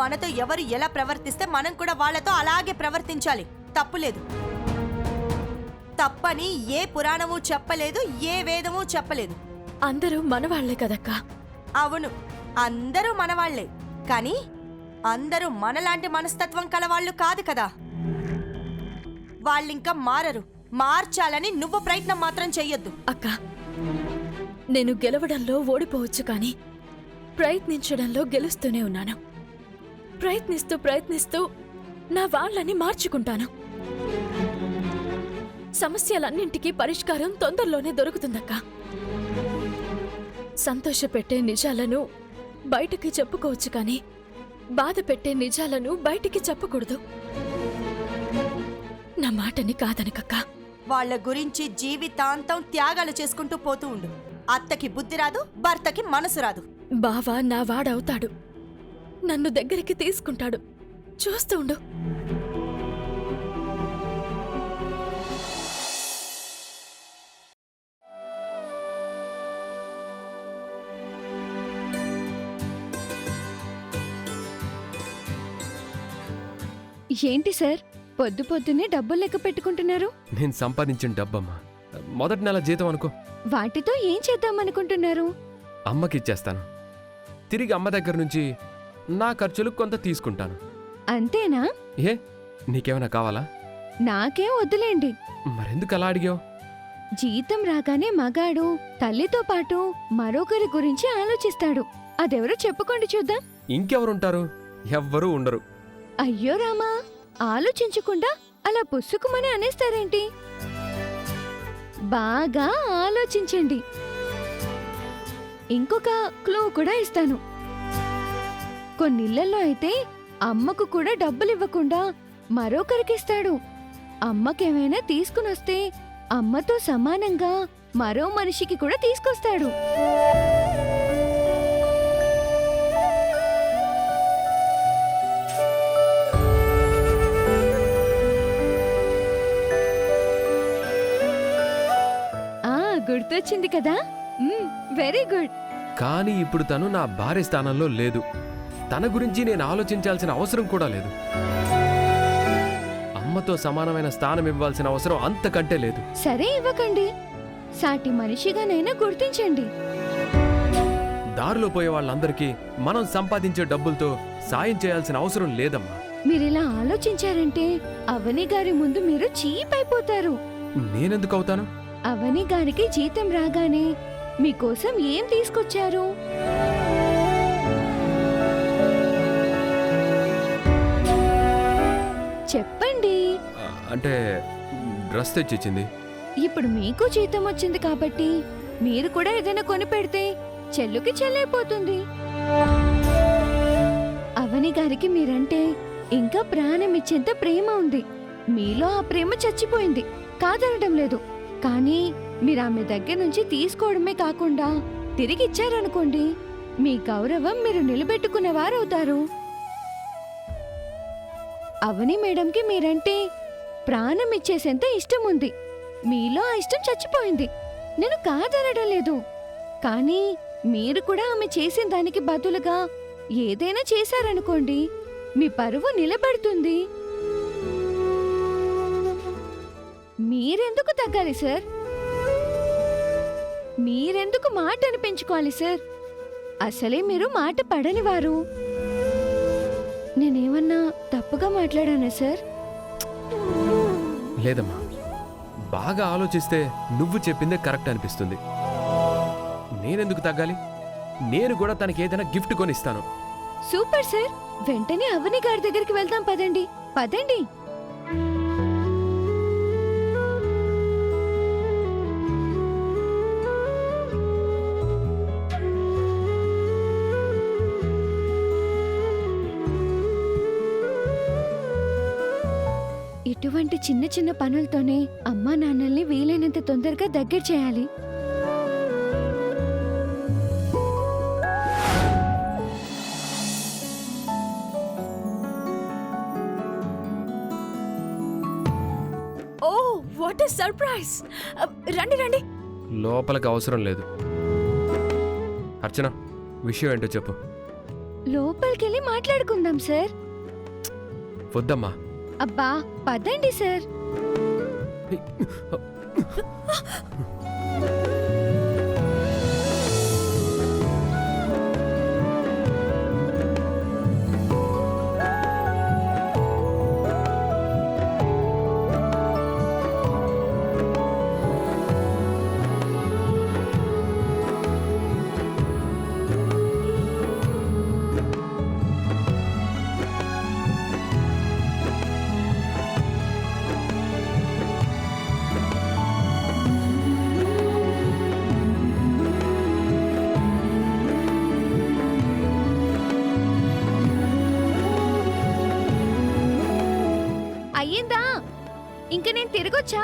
మనతో ఎవరు ఎలా ప్రవర్తిస్తే మనం కూడా వాళ్ళతో అలాగే ప్రవర్తించాలి. తప్పులేదు. తప్పని ఏ పురాణము చెప్పలేదు, ఏ వేదము చెప్పలేదు. అందరూ మనవాళ్లే కదక్కా. అవును, అందరూ మనవాళ్లే. కానీ అందరూ మనలాంటి మనస్తత్వం కలవాళ్ళు కాదు కదా. వాళ్ళింకా మారరు. మార్చాలని నువ్వు ప్రయత్నం మాత్రం చెయ్యొద్దు. అక్క, నేను గెలవడంలో ఓడిపోవచ్చు, కానీ ప్రయత్నించడంలో గెలుస్తూనే ఉన్నాను. ప్రయత్నిస్తూ నా వాళ్ళని మార్చుకుంటాను. సమస్యలన్నింటికీ పరిష్కారం తొందరలోనే దొరుకుతుందక్కా. సంతోషపెట్టే నిజాలను బయటికి చెప్పుకోవచ్చు, కానీ బాధ పెట్టే నిజాలను బయటికి చెప్పకూడదు. నా మాటని కాదనకక్కా. వాళ్ళ గురించి జీవితాంతం త్యాగాలు చేసుకుంటూ పోతూ ఉండు. అత్తకి బుద్ధి రాదు, భర్తకి మనసు రాదు. బావ నా వాడవుతాడు. నన్ను దగ్గరికి తీసుకుంటాడు. చూస్తూ ఉండు. ఏంటి సార్, పొద్దు పొద్దున్నే డబ్బులు లెక్క పెట్టుకుంటున్నారు? నేను సంపాదించిన డబ్బమ్మా. మొదటి నెల జీతం అనుకో. వాటితో ఏం చేద్దామనుకుంటున్నారు? అమ్మకిచ్చేస్తాను. తిరిగి అమ్మ దగ్గర నుంచి నా ఖర్చులు కొంత తీసుకుంటాను. అంతేనా? ఏ, నీకేమైనా కావాలా? నాకేం వద్దులేండి. మరెందుకు అలా అడిగావు? జీతం రాగానే మగాడు తల్లితో పాటు మరొకరి గురించి ఆలోచిస్తాడు. అదెవరో చెప్పుకోండి చూద్దాం. ఇంకెవరుంటారు? ఎవ్వరూ ఉండరు. అయ్యో రామా, ఆలోచించకుండా అలా పుస్సుకుమని అనేస్తారేంటి? బాగా ఆలోచించండి. ఇంకొక క్లూ కూడా ఇస్తాను. కొన్నిళ్లలో అయితే అమ్మకు కూడా డబ్బులివ్వకుండా మరొకరికిస్తాడు. అమ్మకేమైనా తీసుకునొస్తే అమ్మతో సమానంగా మరో మనిషికి కూడా తీసుకొస్తాడు. గుర్తొచ్చింది కదా? Very good. కానీ ఇప్పుడు తను నా భార్య స్థానంలో లేదు. తన గురించి నేను ఆలోచించాల్సిన అవసరం కూడా లేదు. అమ్మతో సమానమైన స్థానం ఇవ్వాల్సిన అవసరం అంతకంటే లేదు. సరే, ఇవ్వకండి. సాటి మనిషిగానైనా గుర్తించండి. దారిలో పోయే వాళ్ళందరికీ మనం సంపాదించే డబ్బులతో సాయం చేయాల్సిన అవసరం లేదమ్మా. మీరిలా ఆలోచించారంటే అవని గారి ముందు మీరు చీప్ అయిపోతారు. నేనెందుకు అవుతాను? అవని గారికి జీతం రాగానే మీకోసం ఏం తీసుకొచ్చారు? చెప్పండి. అంటే డ్రెస్ తెచ్చిచ్చింది. ఇప్పుడు మీకు జీతం వచ్చింది కాబట్టి మీరు కూడా ఏదైనా కొని పెడితే చెల్లుకి చెల్లైపోతుంది. అవని గారికి మీరంటే ఇంకా ప్రాణం ఇచ్చేంత ప్రేమ ఉంది. మీలో ఆ ప్రేమ చచ్చిపోయింది, కాదనడం లేదు. కానీ మీరు ఆమె దగ్గర నుంచి తీసుకోవడమే కాకుండా తిరిగిచ్చారనుకోండి, మీ గౌరవం మీరు నిలబెట్టుకునేవారవుతారు. అవని మేడంకి మీరంటే ప్రాణం ఇచ్చేసేంత ఇష్టం ఉంది. మీలో ఆ ఇష్టం చచ్చిపోయింది. నేను కాదనడం లేదు. కానీ మీరు కూడా ఆమె చేసిన దానికి బదులుగా ఏదైనా చేశారనుకోండి, మీ పరువు నిలబడుతుంది. మీరెందుకు తగ్గాలి సార్? మీరెందుకు మాట అనిపించుకోవాలి సార్? అసలే మీరు మాట పడనివారు. నేనేమన్నా తప్పుగా మాట్లాడానా సార్? లేదమ్మా, బాగా ఆలోచిస్తే నువ్వు చెప్పిందే కరెక్ట్ అనిపిస్తుంది. నేనెందుకు తగ్గాలి? నేను కూడా తనకి ఏదైనా గిఫ్ట్ కొనిస్తాను. సూపర్ సార్, వెంటనే అవని గారి దగ్గరికి వెళ్దాం. పదండి పదండి. ఇటువంటి చిన్న చిన్న పనులతోనే అమ్మా నాన్నల్ని వీలైనంత తొందరగా దగ్గర చేయాలి. ఓ, వాట్ ఎ సర్ప్రైజ్! రండి రండి. లోపలికి అవసరం లేదు. అర్చన, విషయం ఏంటో చెప్పు. లోపలికెళ్ళి మాట్లాడుకుందాం సార్. వద్దమ్మా. అబ్బా పదండి సార్. హే, అయ్యిందా? ఇంక నేను తిరగొచ్చా?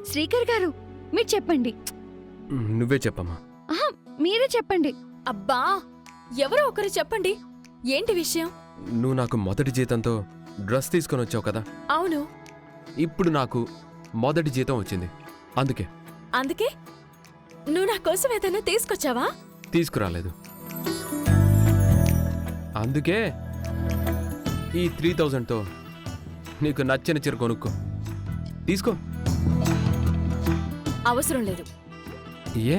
శ్రీకర్ గారు మీరు చెప్పండి. నువ్వే చెప్పమ్మా. ఆహా, మీరే చెప్పండి. అబ్బా ఎవరో ఒకరు చెప్పండి, ఏంటి విషయం? నువ్వు నాకు మొదటి జీతంతో డ్రెస్ తీసుకొని వచ్చావు కదా, అవును. ఇప్పుడు నాకు మొదటి జీతం వచ్చింది. అందుకే. అందుకే నువ్వు నా కోసం ఏదైనా తీసుకొచ్చావా? తీసుకురాలేదు. అందుకే ఈ 3000తో నీకు నచ్చిన చీర కొనుక్కో. తీసుకో. అవసరం లేదు. ఏ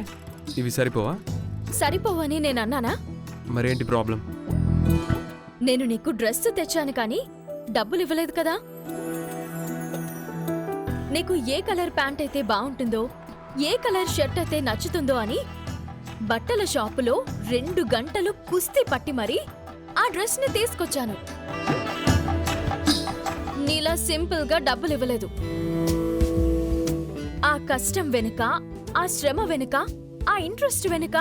ఇవి సరిపోవా? సరిపోవని నేను అన్నానా? మరేంటి ప్రాబ్లం? నేను నీకు డ్రెస్ తెచ్చాను కానీ డబ్బులు ఇవ్వలేదు కదా. నీకు ఏ కలర్ ప్యాంట్ అయితే బాగుంటుందో, ఏ కలర్ షర్ట్ అయితే నచ్చుతుందో అని బట్టల షాపులో 2 గంటలు కుస్తీ పట్టి మరీ ఆ డ్రెస్ ని తీసుకొచ్చాను. నీలా సింపుల్ గా డబ్బులు ఇవ్వలేదు. ఆ కష్టం వెనుక, ఆ శ్రమ వెనుక, ఆ ఇంట్రెస్ట్ వెనుక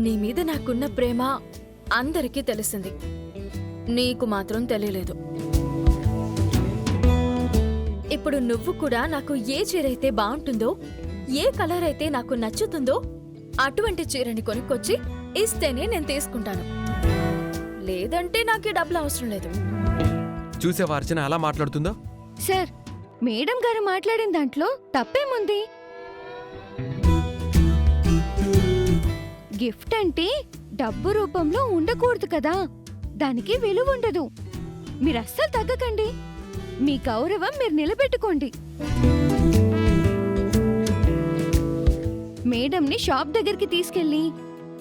నీ మీద నాకున్న ప్రేమ అందరికీ తెలిసింది. నీకు మాత్రం తెలియలేదు. ఇప్పుడు నువ్వు కూడా నాకు ఏ చీరైతే బాగుంటుందో, ఏ కలర్ అయితే నాకు నచ్చుతుందో అటువంటి చీరని కొనుక్కొచ్చి ఇస్తేనే నేను తీసుకుంటాను. లేదంటే నాకు ఈ డబ్బులు అవసరం లేదు. చూసావా అర్చన అలా మాట్లాడుతుందో? సార్, మేడం గారు మాట్లాడిన దాంట్లో తప్పేముంది? గిఫ్ట్ అంటే డబ్బు రూపంలో ఉండకూడదు కదా, దానికి విలువ ఉండదు. మీరు అస్సలు తగ్గకండి. మీ గౌరవం మీరు నిలబెట్టుకోండి. మేడంని షాప్ దగ్గరికి తీసుకెళ్ళి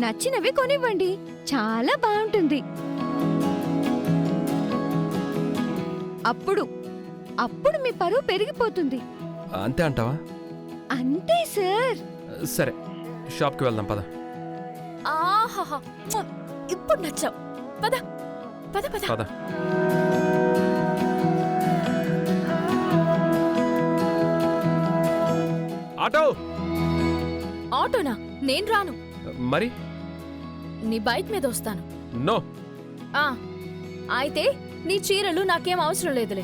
నచ్చినవి కొనివ్వండి. చాలా బాగుంటుంది. అప్పుడు అప్పుడు మీ పరువు పెరిగిపోతుంది. అంతే అంటావా? అంతే సార్. సరే, షాప్కి వెళ్దాం పద. ఆహాహా, ఇప్పుడు నచ్చావు. పద పద పద. పద. ఆటో. ఆటోనా? నేను రాను. మరి నీ బైక్ మీద వస్తాను. నో. ఆ అయితే నీ చీరలు నాకేం అవసరం లేదులే.